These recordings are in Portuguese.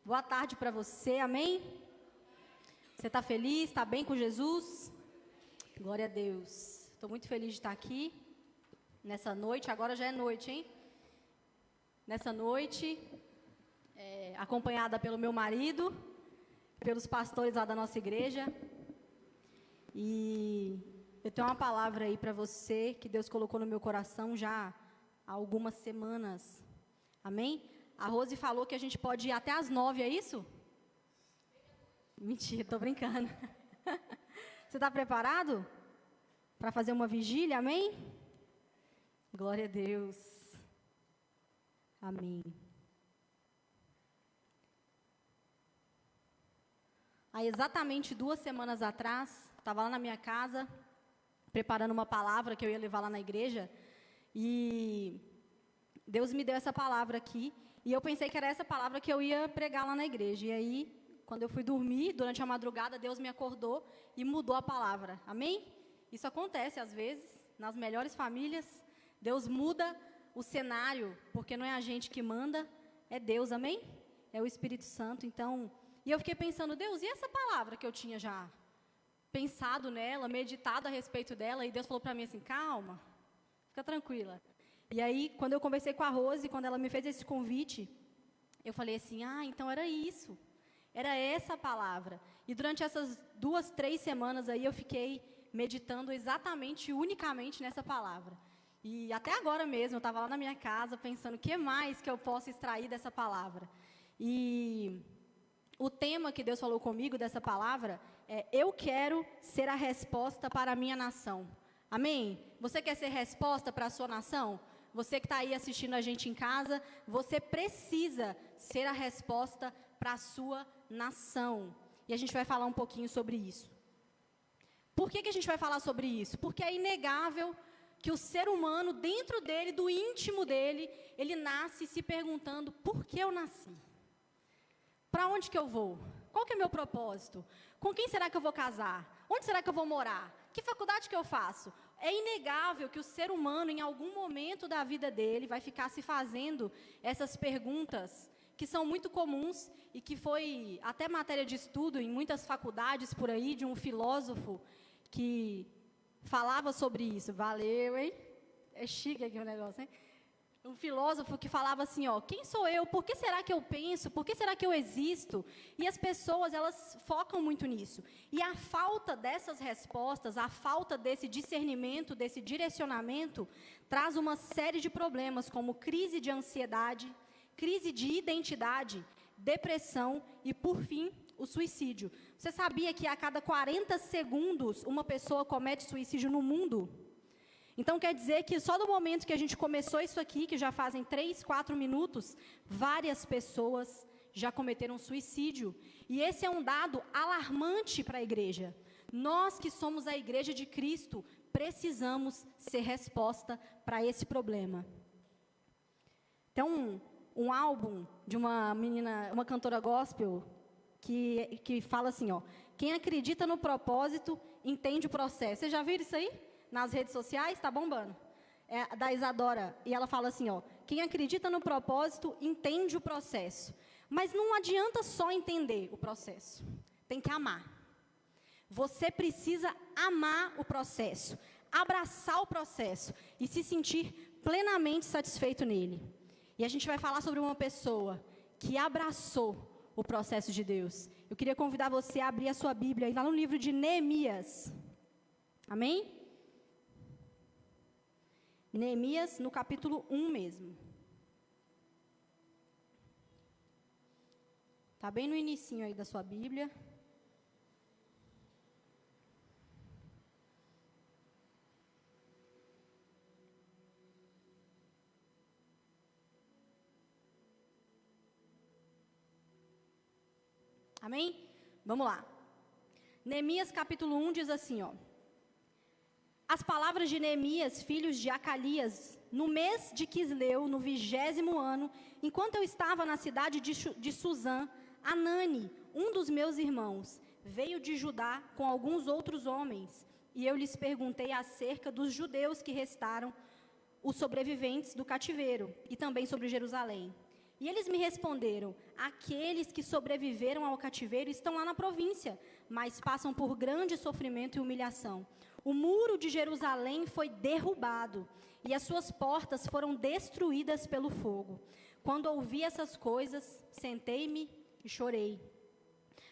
Boa tarde para você, amém? Você está feliz? Está bem com Jesus? Glória a Deus. Estou muito feliz de estar aqui nessa noite. Agora já é noite, hein? Nessa noite, acompanhada pelo meu marido, pelos pastores lá da nossa igreja. E eu tenho uma palavra aí para você que Deus colocou no meu coração já há algumas semanas. Amém? A Rose falou que a gente pode ir até às 9, é isso? Mentira, estou brincando. Você está preparado para fazer uma vigília, amém? Glória a Deus. Amém. Há exatamente 2 semanas atrás, estava lá na minha casa, preparando uma palavra que eu ia levar lá na igreja, e Deus me deu essa palavra aqui, e eu pensei que era essa palavra que eu ia pregar lá na igreja. E aí, quando eu fui dormir, durante a madrugada, Deus me acordou e mudou a palavra. Amém? Isso acontece às vezes, nas melhores famílias. Deus muda o cenário, porque não é a gente que manda, é Deus, amém? É o Espírito Santo. Então, e eu fiquei pensando, Deus, e essa palavra que eu tinha já pensado nela, meditado a respeito dela, e Deus falou para mim assim, calma, fica tranquila. E aí, quando eu conversei com a Rose, quando ela me fez esse convite, eu falei assim, então era isso, era essa a palavra. E durante essas 2, 3 semanas aí, eu fiquei meditando exatamente, unicamente nessa palavra. E até agora mesmo, eu estava lá na minha casa, pensando, o que mais que eu posso extrair dessa palavra? E o tema que Deus falou comigo dessa palavra é, eu quero ser a resposta para a minha nação. Amém? Você quer ser resposta para a sua nação? Você que está aí assistindo a gente em casa, você precisa ser a resposta para a sua nação. E a gente vai falar um pouquinho sobre isso. Por que a gente vai falar sobre isso? Porque é inegável que o ser humano, dentro dele, do íntimo dele, ele nasce se perguntando, por que eu nasci? Para onde que eu vou? Qual que é o meu propósito? Com quem será que eu vou casar? Onde será que eu vou morar? Que faculdade que eu faço? É inegável que o ser humano, em algum momento da vida dele, vai ficar se fazendo essas perguntas que são muito comuns e que foi até matéria de estudo em muitas faculdades por aí, de um filósofo que falava sobre isso. Valeu, hein? É chique aqui o negócio, hein? Um filósofo que falava assim, quem sou eu? Por que será que eu penso? Por que será que eu existo? E as pessoas, elas focam muito nisso. E a falta dessas respostas, a falta desse discernimento, desse direcionamento, traz uma série de problemas, como crise de ansiedade, crise de identidade, depressão e, por fim, o suicídio. Você sabia que a cada 40 segundos uma pessoa comete suicídio no mundo? Então, quer dizer que só no momento que a gente começou isso aqui, que já fazem 3, 4 minutos, várias pessoas já cometeram suicídio. E esse é um dado alarmante para a igreja. Nós que somos a igreja de Cristo, precisamos ser resposta para esse problema. Tem um álbum de uma menina, uma cantora gospel, que fala assim, quem acredita no propósito, entende o processo. Vocês já viram isso aí? Nas redes sociais, está bombando. É da Isadora, e ela fala assim, quem acredita no propósito, entende o processo. Mas não adianta só entender o processo, tem que amar. Você precisa amar o processo, abraçar o processo e se sentir plenamente satisfeito nele. E a gente vai falar sobre uma pessoa que abraçou o processo de Deus. Eu queria convidar você a abrir a sua Bíblia, lá no livro de Neemias. Amém? Neemias, no capítulo 1 mesmo. Está bem no inicinho aí da sua Bíblia. Amém? Vamos lá. Neemias, capítulo 1, diz assim, As palavras de Neemias, filhos de Acalias, no mês de Quisleu, no 20º ano, enquanto eu estava na cidade de Suzã, Anani, um dos meus irmãos, veio de Judá com alguns outros homens, e eu lhes perguntei acerca dos judeus que restaram, os sobreviventes do cativeiro, e também sobre Jerusalém. E eles me responderam: aqueles que sobreviveram ao cativeiro estão lá na província, mas passam por grande sofrimento e humilhação. O muro de Jerusalém foi derrubado e as suas portas foram destruídas pelo fogo. Quando ouvi essas coisas, sentei-me e chorei.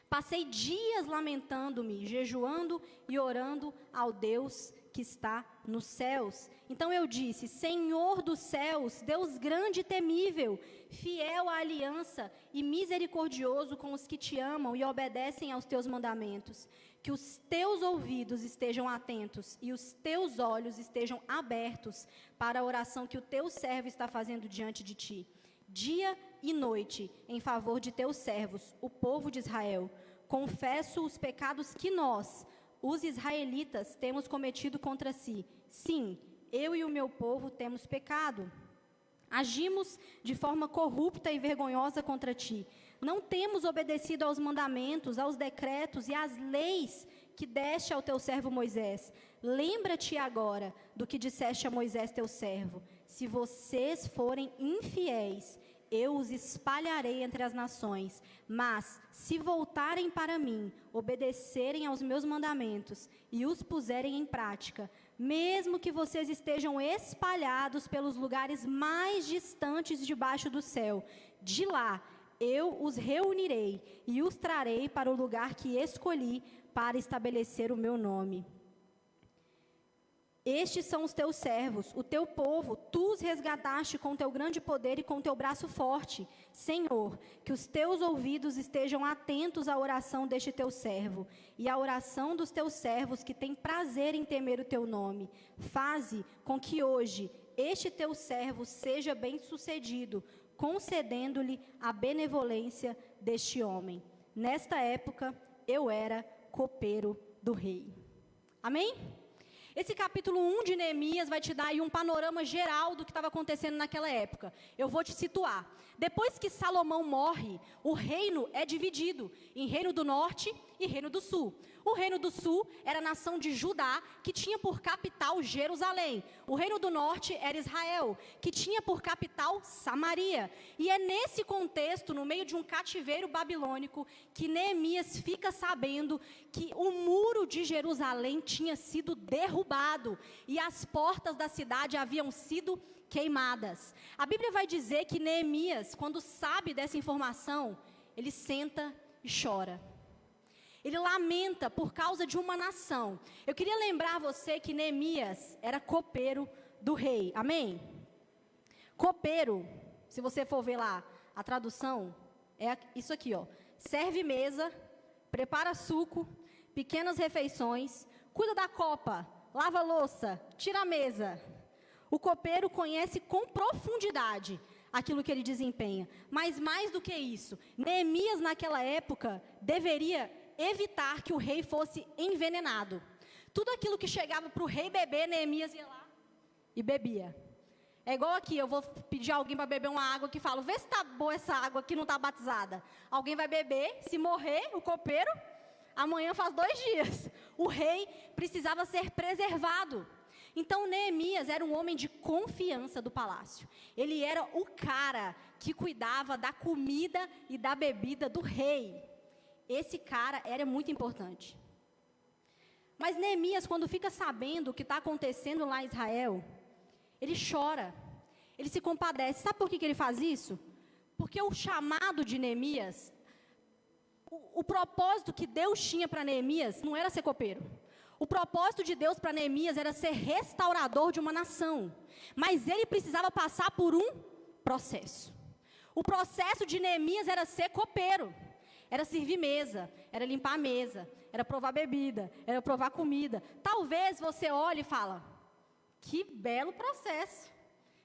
Passei dias lamentando-me, jejuando e orando ao Deus que está nos céus. Então eu disse: Senhor dos céus, Deus grande e temível, fiel à aliança e misericordioso com os que te amam e obedecem aos teus mandamentos, que os teus ouvidos estejam atentos e os teus olhos estejam abertos para a oração que o teu servo está fazendo diante de ti, dia e noite, em favor de teus servos, o povo de Israel. Confesso os pecados que nós, os israelitas, temos cometido contra si. Sim, eu e o meu povo temos pecado. Agimos de forma corrupta e vergonhosa contra ti. Não temos obedecido aos mandamentos, aos decretos e às leis que deste ao teu servo Moisés. Lembra-te agora do que disseste a Moisés, teu servo. Se vocês forem infiéis, eu os espalharei entre as nações, mas se voltarem para mim, obedecerem aos meus mandamentos e os puserem em prática, mesmo que vocês estejam espalhados pelos lugares mais distantes debaixo do céu, de lá eu os reunirei e os trarei para o lugar que escolhi para estabelecer o meu nome. Estes são os teus servos, o teu povo, tu os resgataste com teu grande poder e com teu braço forte. Senhor, que os teus ouvidos estejam atentos à oração deste teu servo e à oração dos teus servos que têm prazer em temer o teu nome. Faze com que hoje este teu servo seja bem-sucedido, concedendo-lhe a benevolência deste homem. Nesta época, eu era copeiro do rei. Amém? Esse capítulo 1 de Neemias vai te dar aí um panorama geral do que estava acontecendo naquela época. Eu vou te situar. Depois que Salomão morre, o reino é dividido em reino do norte e reino do sul. O reino do sul era a nação de Judá, que tinha por capital Jerusalém. O reino do norte era Israel, que tinha por capital Samaria. E é nesse contexto, no meio de um cativeiro babilônico, que Neemias fica sabendo que o muro de Jerusalém tinha sido derrubado e as portas da cidade haviam sido queimadas. A Bíblia vai dizer que Neemias, quando sabe dessa informação, ele senta e chora. Ele lamenta por causa de uma nação. Eu queria lembrar você que Neemias era copeiro do rei. Amém? Copeiro, se você for ver lá, a tradução é isso aqui, ó. Serve mesa, prepara suco, pequenas refeições, cuida da copa, lava a louça, tira a mesa. O copeiro conhece com profundidade aquilo que ele desempenha. Mas mais do que isso, Neemias naquela época deveria evitar que o rei fosse envenenado. Tudo aquilo que chegava para o rei beber, Neemias ia lá e bebia. É igual aqui, eu vou pedir alguém para beber uma água que falo, vê se está boa essa água aqui, não está batizada. Alguém vai beber, se morrer, o copeiro, amanhã faz 2 dias. O rei precisava ser preservado. Então Neemias era um homem de confiança do palácio. Ele era o cara que cuidava da comida e da bebida do rei. Esse cara era muito importante. Mas Neemias, quando fica sabendo o que está acontecendo lá em Israel, ele chora, ele se compadece. Sabe por que ele faz isso? Porque o chamado de Neemias, o propósito que Deus tinha para Neemias não era ser copeiro. O propósito de Deus para Neemias era ser restaurador de uma nação. Mas ele precisava passar por um processo. O processo de Neemias era ser copeiro. Era servir mesa, era limpar a mesa, era provar bebida, era provar comida. Talvez você olhe e fala, que belo processo,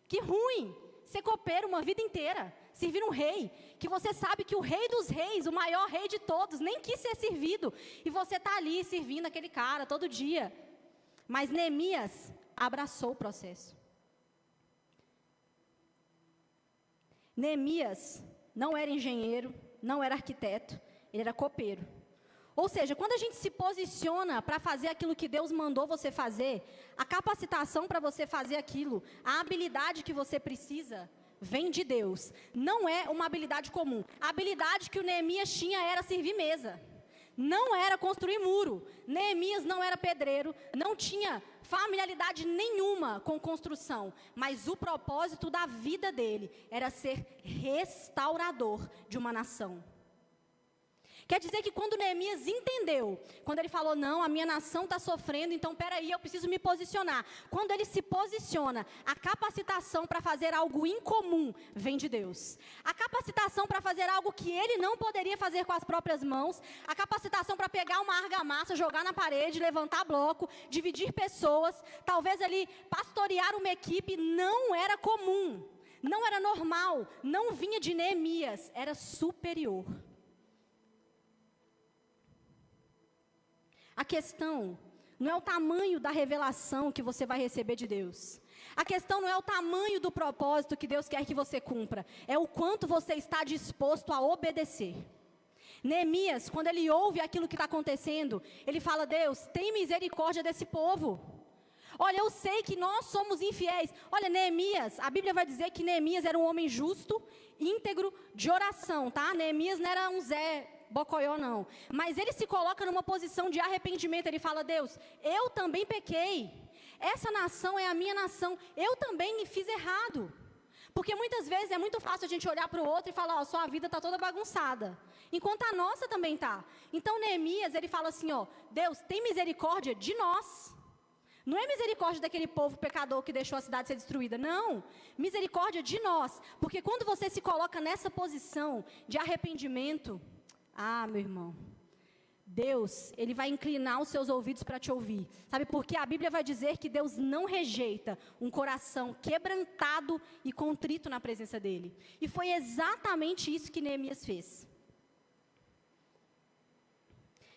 que ruim, ser copeiro uma vida inteira, servir um rei, que você sabe que o rei dos reis, o maior rei de todos, nem quis ser servido, e você está ali servindo aquele cara todo dia. Mas Neemias abraçou o processo. Neemias não era engenheiro, não era arquiteto, ele era copeiro. Ou seja, quando a gente se posiciona para fazer aquilo que Deus mandou você fazer, a capacitação para você fazer aquilo, a habilidade que você precisa, vem de Deus. Não é uma habilidade comum. A habilidade que o Neemias tinha era servir mesa. Não era construir muro. Neemias não era pedreiro, não tinha familiaridade nenhuma com construção. Mas o propósito da vida dele era ser restaurador de uma nação. Quer dizer que quando Neemias entendeu, quando ele falou, não, a minha nação está sofrendo, então peraí, eu preciso me posicionar. Quando ele se posiciona, a capacitação para fazer algo incomum vem de Deus. A capacitação para fazer algo que ele não poderia fazer com as próprias mãos, a capacitação para pegar uma argamassa, jogar na parede, levantar bloco, dividir pessoas, talvez ali pastorear uma equipe, não era comum, não era normal, não vinha de Neemias, era superior. A questão não é o tamanho da revelação que você vai receber de Deus. A questão não é o tamanho do propósito que Deus quer que você cumpra. É o quanto você está disposto a obedecer. Neemias, quando ele ouve aquilo que está acontecendo, ele fala, Deus, tem misericórdia desse povo. Olha, eu sei que nós somos infiéis. Olha, Neemias, a Bíblia vai dizer que Neemias era um homem justo, íntegro, de oração, tá? Neemias não era um Zé Bocoió, não. Mas ele se coloca numa posição de arrependimento. Ele fala, Deus, eu também pequei. Essa nação é a minha nação. Eu também fiz errado. Porque muitas vezes é muito fácil a gente olhar para o outro e falar, ó, sua vida está toda bagunçada. Enquanto a nossa também está. Então, Neemias, ele fala assim, ó, Deus, tem misericórdia de nós. Não é misericórdia daquele povo pecador que deixou a cidade ser destruída, não. Misericórdia de nós. Porque quando você se coloca nessa posição de arrependimento, meu irmão, Deus, Ele vai inclinar os seus ouvidos para te ouvir. Sabe por quê? A Bíblia vai dizer que Deus não rejeita um coração quebrantado e contrito na presença dEle. E foi exatamente isso que Neemias fez.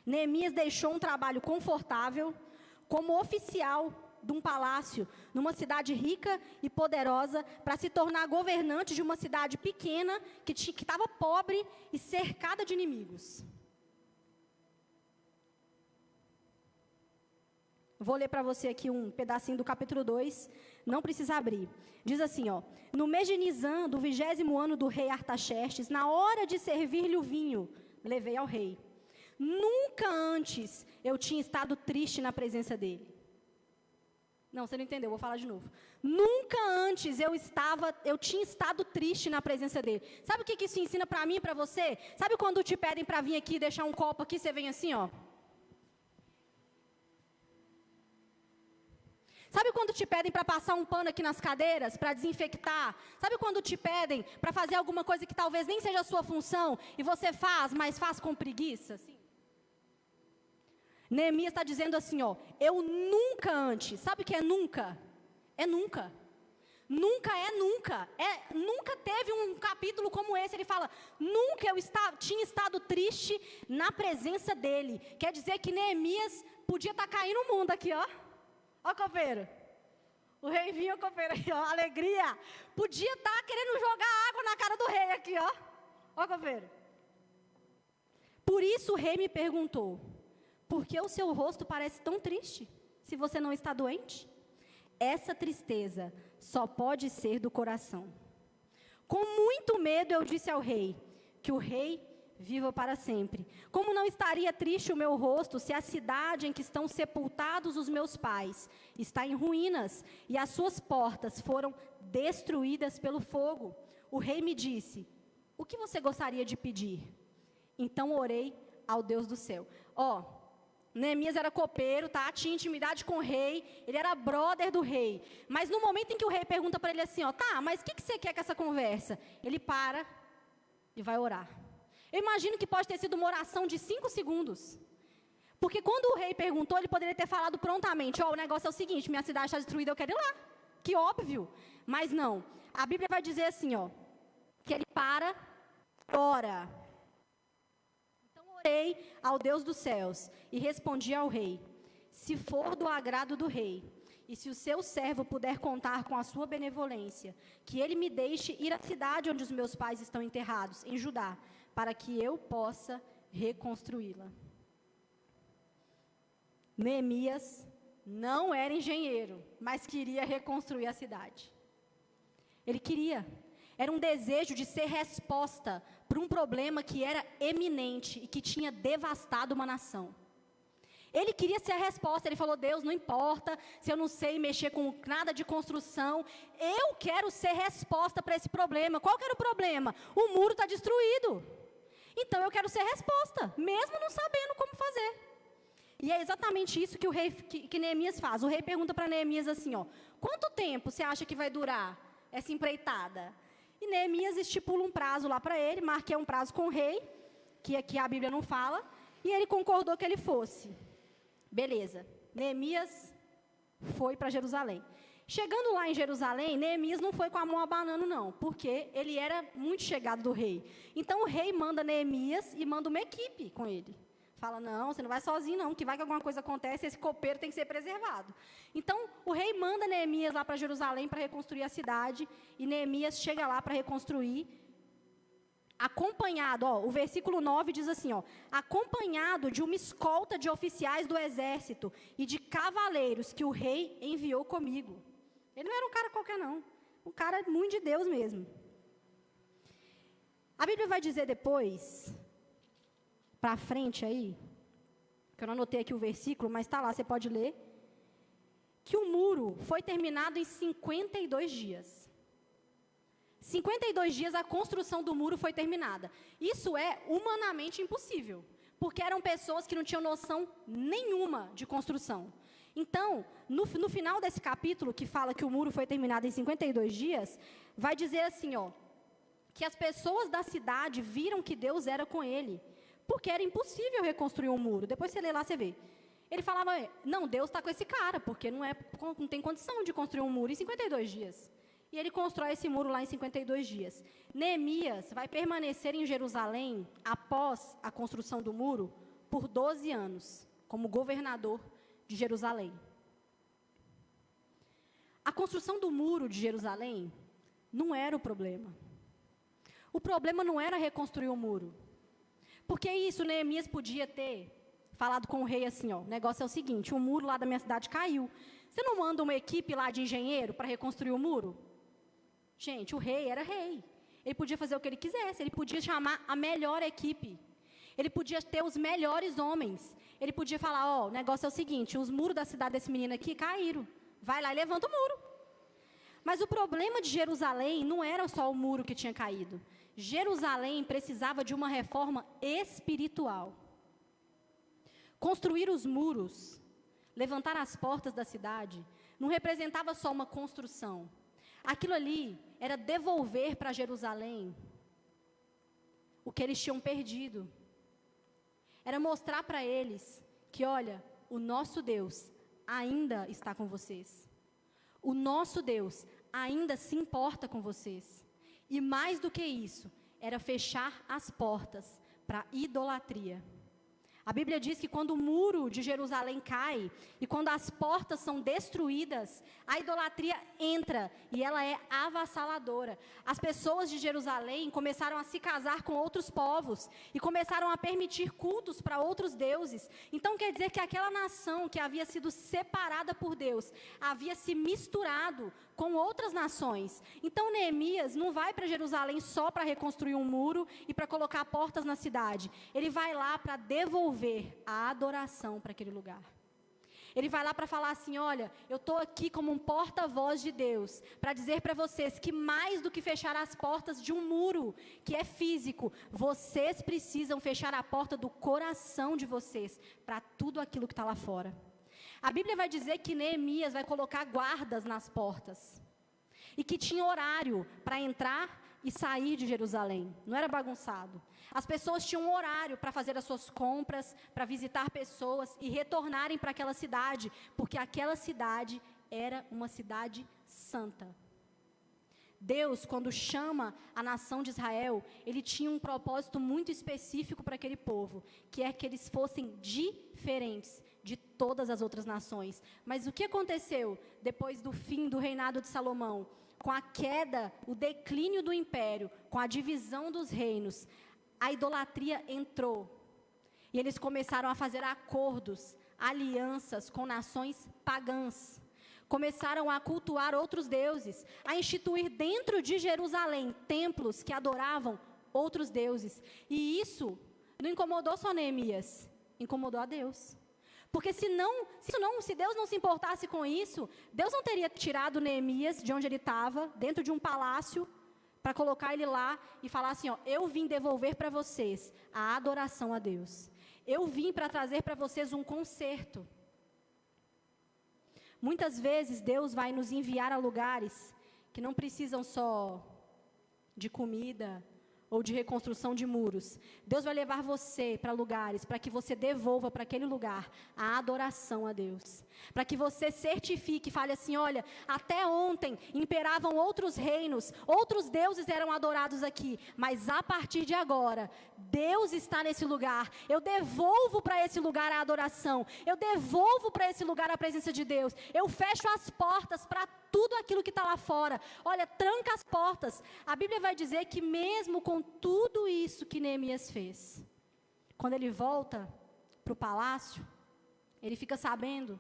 Neemias deixou um trabalho confortável como oficial de um palácio, numa cidade rica e poderosa, para se tornar governante de uma cidade pequena, que estava pobre e cercada de inimigos. Vou ler para você aqui um pedacinho do capítulo 2, não precisa abrir. Diz assim, ó, no mês de Nisan, do 20º ano do rei Artaxerxes, na hora de servir-lhe o vinho, levei ao rei. Nunca antes eu tinha estado triste na presença dele. Não, você não entendeu, vou falar de novo. Nunca antes eu tinha estado triste na presença dele. Sabe o que isso ensina para mim e para você? Sabe quando te pedem para vir aqui, deixar um copo aqui, você vem assim, ó? Sabe quando te pedem para passar um pano aqui nas cadeiras, para desinfectar? Sabe quando te pedem para fazer alguma coisa que talvez nem seja a sua função, e você faz, mas faz com preguiça? Assim? Neemias está dizendo assim, ó, eu nunca antes, sabe o que é nunca? É nunca. Nunca é nunca. Nunca teve um capítulo como esse, ele fala, nunca eu tinha estado triste na presença dele. Quer dizer que Neemias podia estar caindo o mundo aqui, ó. Ó, copeiro. O rei vinha, copeiro, aí, ó, alegria. Podia estar querendo jogar água na cara do rei aqui, ó. Ó, copeiro. Por isso o rei me perguntou, por que o seu rosto parece tão triste, se você não está doente? Essa tristeza só pode ser do coração. Com muito medo eu disse ao rei, que o rei viva para sempre. Como não estaria triste o meu rosto, se a cidade em que estão sepultados os meus pais está em ruínas, e as suas portas foram destruídas pelo fogo? O rei me disse, o que você gostaria de pedir? Então orei ao Deus do céu. Ó, Neemias era copeiro, tá? Tinha intimidade com o rei, ele era brother do rei. Mas no momento em que o rei pergunta para ele assim, ó, tá, mas o que você quer com essa conversa? Ele para e vai orar. Eu imagino que pode ter sido uma oração de 5 segundos. Porque quando o rei perguntou, ele poderia ter falado prontamente, ó, o negócio é o seguinte, minha cidade está destruída, eu quero ir lá. Que óbvio. Mas não. A Bíblia vai dizer assim, ó, que ele para, ora. Orei ao Deus dos céus e respondi ao rei, se for do agrado do rei, e se o seu servo puder contar com a sua benevolência, que ele me deixe ir à cidade onde os meus pais estão enterrados, em Judá, para que eu possa reconstruí-la. Neemias não era engenheiro, mas queria reconstruir a cidade. Ele queria. era um desejo de ser resposta para um problema que era eminente e que tinha devastado uma nação. Ele queria ser a resposta. Ele falou: Deus, não importa se eu não sei mexer com nada de construção, eu quero ser resposta para esse problema. Qual que era o problema? O muro está destruído. Então eu quero ser resposta, mesmo não sabendo como fazer. E é exatamente isso que o rei, que Neemias faz. O rei pergunta para Neemias assim, ó: quanto tempo você acha que vai durar essa empreitada? E Neemias estipula um prazo lá para ele, marquei um prazo com o rei, que aqui a Bíblia não fala, e ele concordou que ele fosse. Beleza, Neemias foi para Jerusalém. Chegando lá em Jerusalém, Neemias não foi com a mão abanando não, porque ele era muito chegado do rei. Então o rei manda Neemias e manda uma equipe com ele. Fala: não, você não vai sozinho não, que vai que alguma coisa acontece, esse copeiro tem que ser preservado. Então o rei manda Neemias lá para Jerusalém para reconstruir a cidade, e Neemias chega lá para reconstruir, acompanhado, ó, o versículo 9 diz assim, ó: acompanhado de uma escolta de oficiais do exército e de cavaleiros que o rei enviou comigo. Ele não era um cara qualquer não, um cara muito de Deus mesmo. A Bíblia vai dizer depois, para frente aí, que eu não anotei aqui o versículo, mas está lá, você pode ler, que o muro foi terminado em 52 dias. 52 dias a construção do muro foi terminada. Isso é humanamente impossível, porque eram pessoas que não tinham noção nenhuma de construção. Então, no final desse capítulo, que fala que o muro foi terminado em 52 dias, vai dizer assim, ó, que as pessoas da cidade viram que Deus era com ele, porque era impossível reconstruir um muro. Depois você lê lá, você vê. Ele falava: não, Deus está com esse cara, porque não tem condição de construir um muro em 52 dias. E ele constrói esse muro lá em 52 dias. Neemias vai permanecer em Jerusalém, após a construção do muro, por 12 anos, como governador de Jerusalém. A construção do muro de Jerusalém não era o problema. O problema não era reconstruir o muro. Porque isso, Neemias podia ter falado com o rei assim, ó: o negócio é o seguinte, o muro lá da minha cidade caiu. Você não manda uma equipe lá de engenheiro para reconstruir o muro? Gente, o rei era rei. Ele podia fazer o que ele quisesse, ele podia chamar a melhor equipe. Ele podia ter os melhores homens. Ele podia falar: ó, o negócio é o seguinte, os muros da cidade desse menino aqui caíram. Vai lá e levanta o muro. Mas o problema de Jerusalém não era só o muro que tinha caído. Jerusalém precisava de uma reforma espiritual. Construir os muros, levantar as portas da cidade, não representava só uma construção. Aquilo ali era devolver para Jerusalém o que eles tinham perdido. Era mostrar para eles que, olha, o nosso Deus ainda está com vocês. O nosso Deus ainda se importa com vocês. E mais do que isso, era fechar as portas para a idolatria. A Bíblia diz que quando o muro de Jerusalém cai e quando as portas são destruídas, a idolatria entra e ela é avassaladora. As pessoas de Jerusalém começaram a se casar com outros povos e começaram a permitir cultos para outros deuses. Então quer dizer que aquela nação que havia sido separada por Deus, havia se misturado com outras nações. Então Neemias não vai para Jerusalém só para reconstruir um muro e para colocar portas na cidade. Ele vai lá para devolver a adoração para aquele lugar. Ele vai lá para falar assim: olha, eu estou aqui como um porta-voz de Deus, para dizer para vocês que mais do que fechar as portas de um muro, que é físico, vocês precisam fechar a porta do coração de vocês, para tudo aquilo que está lá fora. A Bíblia vai dizer que Neemias vai colocar guardas nas portas, e que tinha horário para entrar e sair de Jerusalém, não era bagunçado. As pessoas tinham um horário para fazer as suas compras, para visitar pessoas e retornarem para aquela cidade, porque aquela cidade era uma cidade santa. Deus, quando chama a nação de Israel, ele tinha um propósito muito específico para aquele povo, que é que eles fossem diferentes de todas as outras nações. Mas o que aconteceu depois do fim do reinado de Salomão? Com a queda, o declínio do império, com a divisão dos reinos, a idolatria entrou. E eles começaram a fazer acordos, alianças com nações pagãs. começaram a cultuar outros deuses, a instituir dentro de Jerusalém templos que adoravam outros deuses. E isso não incomodou só Neemias, incomodou a Deus. Porque se Deus não se importasse com isso, Deus não teria tirado Neemias de onde ele estava, dentro de um palácio, para colocar ele lá e falar assim, ó, eu vim devolver para vocês a adoração a Deus. Eu vim para trazer para vocês um conserto. Muitas vezes Deus vai nos enviar a lugares que não precisam só de comida ou de reconstrução de muros. Deus vai levar você para lugares, para que você devolva para aquele lugar a adoração a Deus. Para que você certifique, fale assim, olha, até ontem imperavam outros reinos, outros deuses eram adorados aqui, mas a partir de agora, Deus está nesse lugar. Eu devolvo para esse lugar a adoração, eu devolvo para esse lugar a presença de Deus, eu fecho as portas para tudo aquilo que está lá fora. Olha, tranca as portas. A Bíblia vai dizer que mesmo com tudo isso que Neemias fez, quando ele volta para o palácio, ele fica sabendo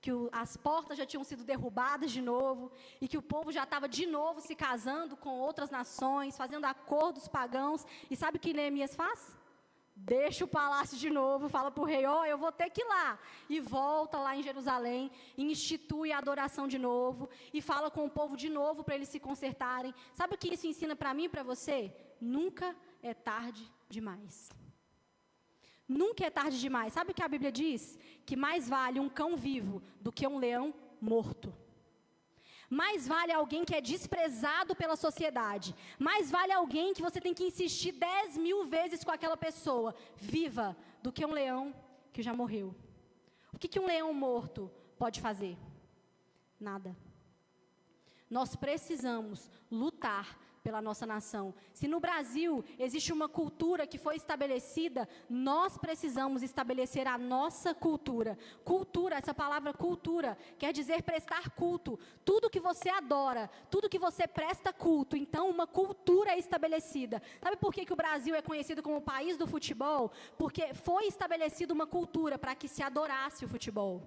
que as portas já tinham sido derrubadas de novo, e que o povo já estava de novo se casando com outras nações, fazendo acordos pagãos. E sabe o que Neemias faz? Deixa o palácio de novo, fala para o rei, ó, eu vou ter que ir lá. E volta lá em Jerusalém, e institui a adoração de novo, e fala com o povo de novo para eles se consertarem. Sabe o que isso ensina para mim e para você? Nunca é tarde demais. Nunca é tarde demais. Sabe o que a Bíblia diz? Que mais vale um cão vivo do que um leão morto. Mais vale alguém que é desprezado pela sociedade. Mais vale alguém que você tem que insistir 10.000 vezes com aquela pessoa viva, do que um leão que já morreu. O que um leão morto pode fazer? Nada. Nós precisamos lutar pela nossa nação. Se no Brasil existe uma cultura que foi estabelecida, nós precisamos estabelecer a nossa cultura. Cultura, essa palavra cultura, quer dizer prestar culto. Tudo que você adora, tudo que você presta culto, então uma cultura é estabelecida. Sabe por que o Brasil é conhecido como o país do futebol? Porque foi estabelecida uma cultura para que se adorasse o futebol.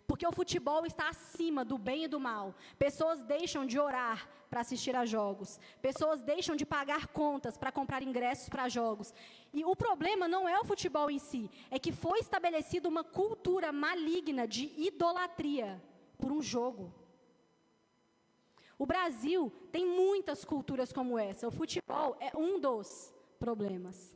Porque o futebol está acima do bem e do mal. Pessoas deixam de orar para assistir a jogos. Pessoas deixam de pagar contas para comprar ingressos para jogos. E o problema não é o futebol em si, é que foi estabelecida uma cultura maligna de idolatria por um jogo. O Brasil tem muitas culturas como essa. O futebol é um dos problemas.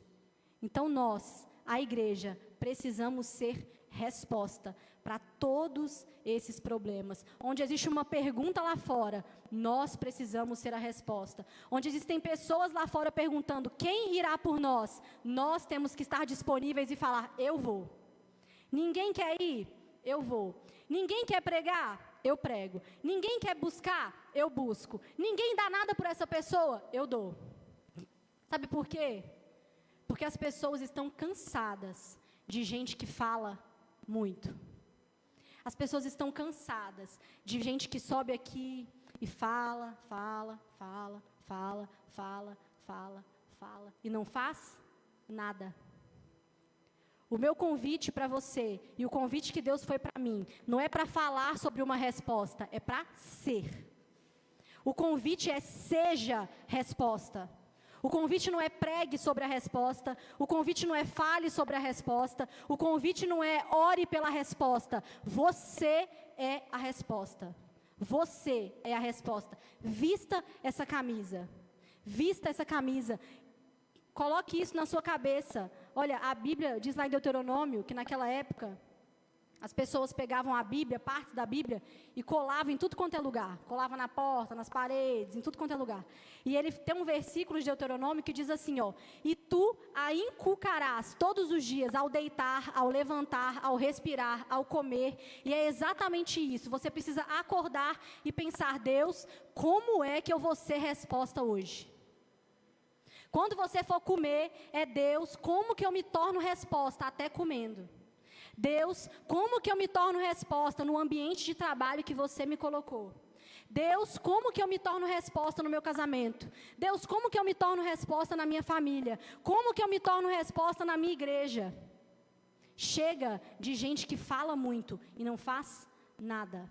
Então nós, a igreja, precisamos ser resposta para todos esses problemas. Onde existe uma pergunta lá fora, nós precisamos ser a resposta. Onde existem pessoas lá fora perguntando, quem irá por nós? Nós temos que estar disponíveis e falar, eu vou. Ninguém quer ir? Eu vou. Ninguém quer pregar? Eu prego. Ninguém quer buscar? Eu busco. Ninguém dá nada por essa pessoa? Eu dou. Sabe por quê? Porque as pessoas estão cansadas de gente que fala muito. As pessoas estão cansadas de gente que sobe aqui e fala e não faz nada. O meu convite para você e o convite que Deus foi para mim não é para falar sobre uma resposta, é para ser. O convite é seja resposta. O convite não é pregue sobre a resposta, o convite não é fale sobre a resposta, o convite não é ore pela resposta. Você é a resposta. Você é a resposta. Vista essa camisa. Vista essa camisa. Coloque isso na sua cabeça. Olha, a Bíblia diz lá em Deuteronômio que naquela época as pessoas pegavam a Bíblia, partes da Bíblia, e colavam em tudo quanto é lugar. Colava na porta, nas paredes, em tudo quanto é lugar. E ele tem um versículo de Deuteronômio que diz assim, ó, e tu a inculcarás todos os dias, ao deitar, ao levantar, ao respirar, ao comer. E é exatamente isso. Você precisa acordar e pensar, Deus, como é que eu vou ser resposta hoje? Quando você for comer, é Deus, como que eu me torno resposta até comendo? Deus, como que eu me torno resposta no ambiente de trabalho que você me colocou? Deus, como que eu me torno resposta no meu casamento? Deus, como que eu me torno resposta na minha família? Como que eu me torno resposta na minha igreja? Chega de gente que fala muito e não faz nada.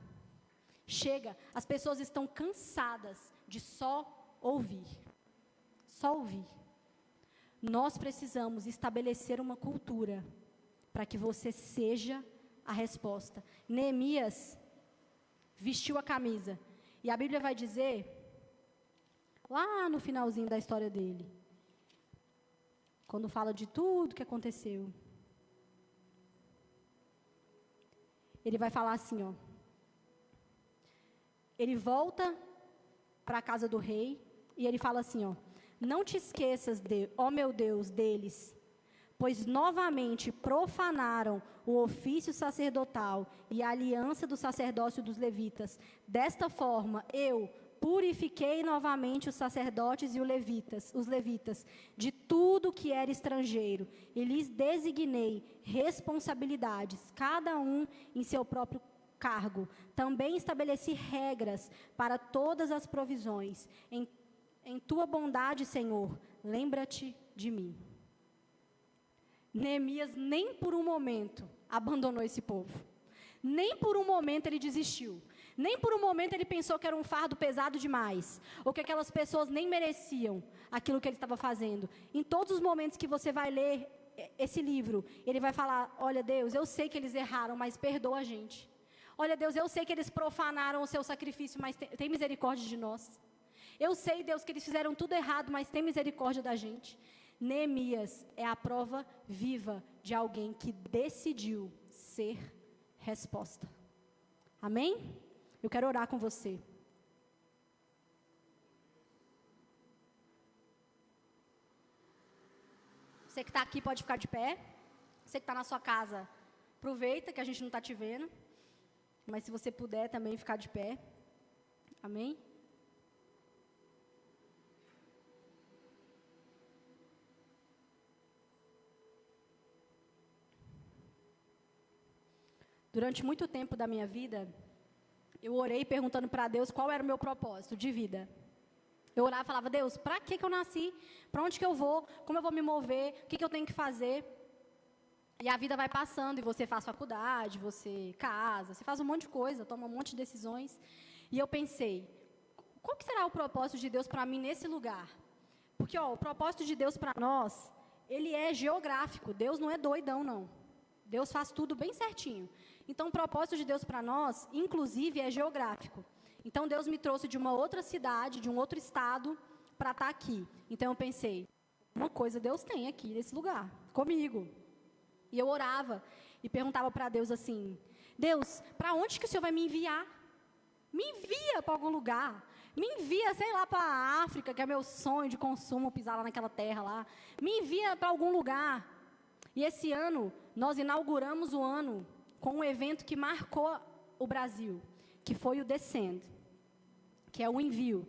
Chega, as pessoas estão cansadas de só ouvir. Só ouvir. Nós precisamos estabelecer uma cultura para que você seja a resposta. Neemias vestiu a camisa. E a Bíblia vai dizer, lá no finalzinho da história dele, quando fala de tudo que aconteceu, ele vai falar assim, ó. Ele volta para a casa do rei e ele fala assim, ó. Não te esqueças, ó meu Deus, deles, pois novamente profanaram o ofício sacerdotal e a aliança do sacerdócio dos levitas. Desta forma, eu purifiquei novamente os sacerdotes e os levitas, de tudo que era estrangeiro, e lhes designei responsabilidades, cada um em seu próprio cargo. Também estabeleci regras para todas as provisões. Em tua bondade, Senhor, lembra-te de mim. Neemias nem por um momento abandonou esse povo. Nem por um momento ele desistiu. Nem por um momento ele pensou que era um fardo pesado demais. Ou que aquelas pessoas nem mereciam aquilo que ele estava fazendo. Em todos os momentos que você vai ler esse livro, ele vai falar, olha Deus, eu sei que eles erraram, mas perdoa a gente. Olha Deus, eu sei que eles profanaram o seu sacrifício, mas tem misericórdia de nós. Eu sei, Deus, que eles fizeram tudo errado, mas tem misericórdia da gente. Neemias é a prova viva de alguém que decidiu ser resposta. Amém? Eu quero orar com você. Você que está aqui pode ficar de pé. Você que está na sua casa, aproveita que a gente não está te vendo. Mas se você puder também ficar de pé. Amém? Durante muito tempo da minha vida, eu orei perguntando para Deus qual era o meu propósito de vida. Eu orava e falava, Deus, para que eu nasci? Para onde que eu vou? Como eu vou me mover? O que eu tenho que fazer? E a vida vai passando, e você faz faculdade, você casa, você faz um monte de coisa, toma um monte de decisões. E eu pensei, qual que será o propósito de Deus para mim nesse lugar? Porque, o propósito de Deus para nós, ele é geográfico. Deus não é doidão, não. Deus faz tudo bem certinho. Então, o propósito de Deus para nós, inclusive, é geográfico. Então, Deus me trouxe de uma outra cidade, de um outro estado, para estar aqui. Então, eu pensei, uma coisa Deus tem aqui, nesse lugar, comigo. E eu orava e perguntava para Deus assim, Deus, para onde que o Senhor vai me enviar? Me envia para algum lugar. Me envia, sei lá, para a África, que é meu sonho de consumo, pisar lá naquela terra lá. Me envia para algum lugar. E esse ano, nós inauguramos o ano com um evento que marcou o Brasil, que foi o Descend, que é o envio.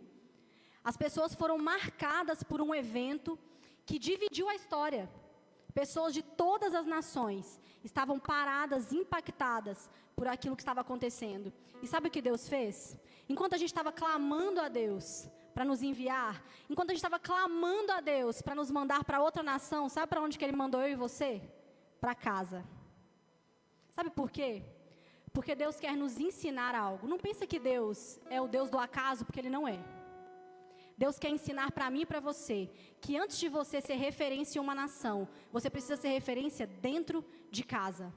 As pessoas foram marcadas por um evento que dividiu a história. Pessoas de todas as nações estavam paradas, impactadas por aquilo que estava acontecendo. E sabe o que Deus fez? Enquanto a gente estava clamando a Deus para nos enviar, enquanto a gente estava clamando a Deus para nos mandar para outra nação, sabe para onde que Ele mandou eu e você? Para casa. Sabe por quê? Porque Deus quer nos ensinar algo. Não pensa que Deus é o Deus do acaso, porque Ele não é. Deus quer ensinar para mim e para você que antes de você ser referência em uma nação, você precisa ser referência dentro de casa.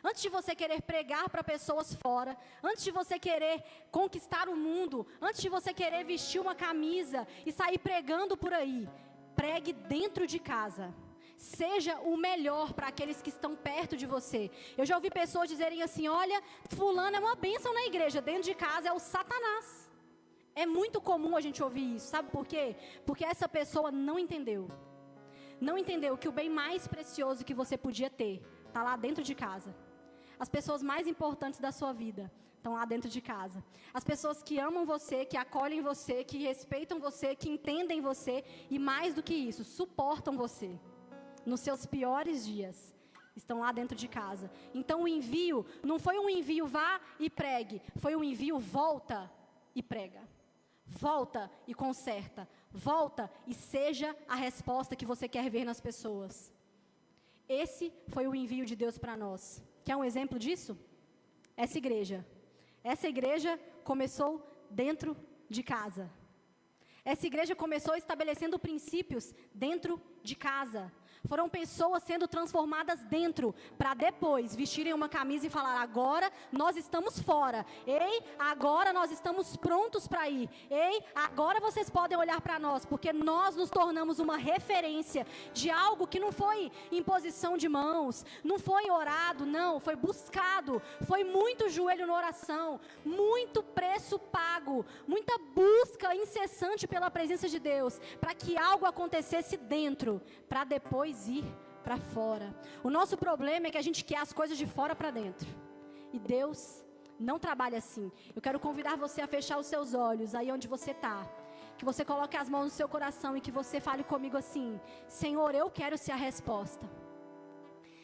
Antes de você querer pregar para pessoas fora, antes de você querer conquistar o mundo, antes de você querer vestir uma camisa e sair pregando por aí, pregue dentro de casa. Seja o melhor para aqueles que estão perto de você. Eu já ouvi pessoas dizerem assim, olha, fulano é uma bênção na igreja, dentro de casa é o Satanás. É muito comum a gente ouvir isso, sabe por quê? Porque essa pessoa não entendeu. Não entendeu que o bem mais precioso que você podia ter está lá dentro de casa. As pessoas mais importantes da sua vida estão lá dentro de casa. As pessoas que amam você, que acolhem você, que respeitam você, que entendem você e mais do que isso, suportam você nos seus piores dias. Estão lá dentro de casa. Então o envio não foi um envio vá e pregue, foi um envio volta e prega. Volta e conserta. Volta e seja a resposta que você quer ver nas pessoas. Esse foi o envio de Deus para nós. Quer um exemplo disso? Essa igreja. Essa igreja começou dentro de casa. Essa igreja começou estabelecendo princípios dentro de casa. Foram pessoas sendo transformadas dentro, para depois vestirem uma camisa e falar: agora nós estamos fora. Ei, agora nós estamos prontos para ir. Ei, agora vocês podem olhar para nós, porque nós nos tornamos uma referência de algo que não foi imposição de mãos, não foi orado, não, foi buscado. Foi muito joelho na oração, muito preço pago, muita busca incessante pela presença de Deus, para que algo acontecesse dentro, para depois ir para fora. O nosso problema é que a gente quer as coisas de fora para dentro, e Deus não trabalha assim. Eu quero convidar você a fechar os seus olhos, aí onde você está, que você coloque as mãos no seu coração e que você fale comigo assim: Senhor, eu quero ser a resposta.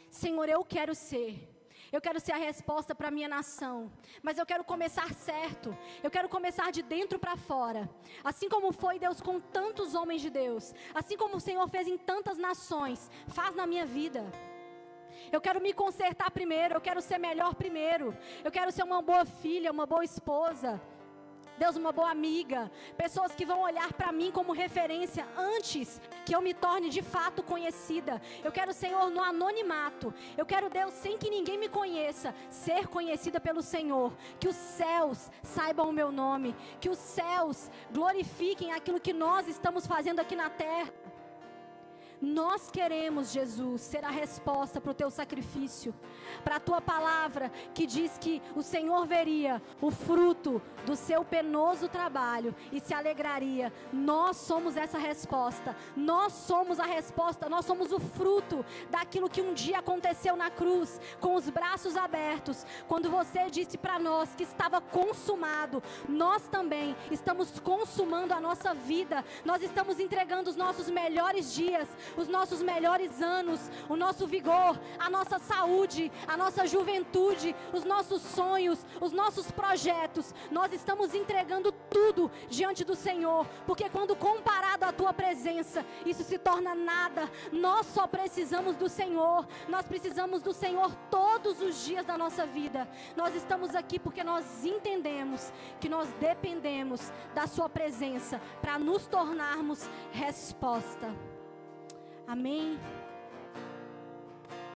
Senhor, eu quero ser a resposta para a minha nação, mas eu quero começar certo, eu quero começar de dentro para fora, assim como foi Deus com tantos homens de Deus, assim como o Senhor fez em tantas nações, faz na minha vida. Eu quero me consertar primeiro, eu quero ser melhor primeiro, eu quero ser uma boa filha, uma boa esposa, Deus, uma boa amiga, pessoas que vão olhar para mim como referência antes que eu me torne de fato conhecida. Eu quero, Senhor, no anonimato. Eu quero, Deus, sem que ninguém me conheça, ser conhecida pelo Senhor. Que os céus saibam o meu nome, que os céus glorifiquem aquilo que nós estamos fazendo aqui na terra. Nós queremos, Jesus, ser a resposta para o teu sacrifício, para a tua palavra que diz que o Senhor veria o fruto do seu penoso trabalho e se alegraria. Nós somos essa resposta, nós somos a resposta, nós somos o fruto daquilo que um dia aconteceu na cruz, com os braços abertos, quando você disse para nós que estava consumado. Nós também estamos consumando a nossa vida, nós estamos entregando os nossos melhores dias, os nossos melhores anos, o nosso vigor, a nossa saúde, a nossa juventude, os nossos sonhos, os nossos projetos. Nós estamos entregando tudo diante do Senhor, porque quando comparado à tua presença, isso se torna nada. Nós só precisamos do Senhor, nós precisamos do Senhor todos os dias da nossa vida. Nós estamos aqui porque nós entendemos que nós dependemos da sua presença para nos tornarmos resposta. Amém.